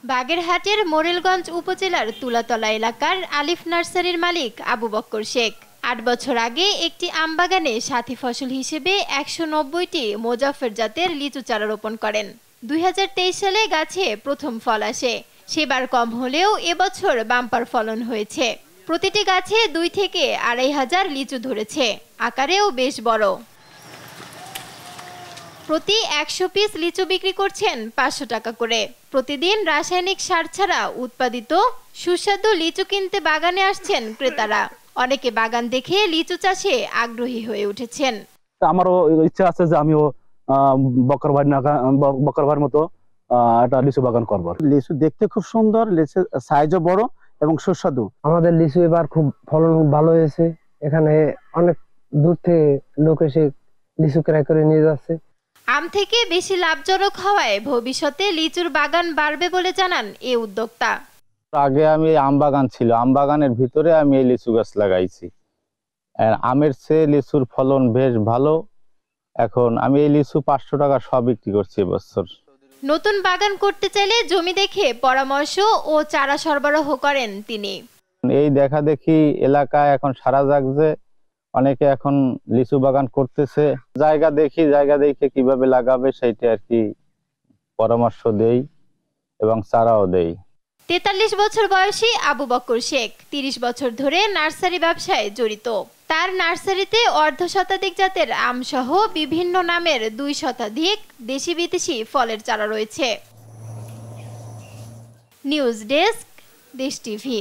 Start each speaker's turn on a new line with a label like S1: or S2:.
S1: বাগেরহাটের মোরেলগঞ্জ উপজেলার তুলাতলা এলাকার আলিফ নার্সারির মালিক আবু বক্কর শেখ ৮ বছর আগে একটি আমবাগানে সাথী ফসল হিসেবে ১৯০টি মোজাফফর জাতের লিচু চারা রোপণ করেন। ২০২৩ সালে গাছে প্রথম ফল আসে। সেবার কম হলেও এবছর বাম্পার ফলন হয়েছে। প্রতিটি গাছে ২ থেকে ২৫০০ লিচু ধরেছে, আকারেও বেশ বড়। প্রতি ১০০ পিস লিচু বিক্রি করছেন ৫০০ টাকা করে। প্রতিদিন রাসায়নিক সার ছাড়া উৎপাদিত সুস্বাদু লিচু কিনতে বাগানে আসছেন ক্রেতারা। অনেকে বাগান দেখে লিচু চাষে আগ্রহী হয়ে উঠেছেন।
S2: আমারও ইচ্ছা আছে যে আমিও বক্কর ভাইয়ের মতো একটা লিচু বাগান করব।
S3: লিচু দেখতে খুব সুন্দর, লিচু সাইজও বড় এবং সুস্বাদু।
S4: আমাদের লিচু এবার খুব ফলন ভালো হয়েছে। এখানে অনেক দূর থেকে লোক এসে লিচু ক্রয় করে নিয়ে যাচ্ছে।
S1: আম থেকে বেশি লাভজনক হওয়ায় ভবিষ্যতে লিচুর বাগান বাড়বে বলে জানান এই উদ্যোক্তা।
S5: আগে আমি আম বাগান ছিল, আম বাগানের ভিতরে আমি এই লিচু গাছ লাগাইছি। আমের চেয়ে লিচুর ফলন বেশ ভালো। এখন আমি এই লিচু ৫০০ টাকা সব বিক্রি করছি এবছর।
S1: নতুন বাগান করতে চাইলে জমি দেখে পরামর্শ ও চারা সরবরাহ করেন তিনি।
S5: এই দেখা দেখি এলাকায় এখন সারা জাগছে, অনেকে এখন লিচু বাগান করতেছে। জায়গা দেখে কিভাবে লাগাবে সেইটা আর কি পরামর্শ দেই এবং চারাও দেই।
S1: ৪৩ বছর বয়সী আবু বক্কর শেখ ৩০ বছর ধরে নার্সারি ব্যবসায় জড়িত। তার নার্সারিতে অর্ধশতাধিক জাতের আম সহ বিভিন্ন নামের ২ শতাধিক দেশি বিদেশি ফলের চারা রয়েছে। নিউজ ডেস্ক, দেশ টিভি।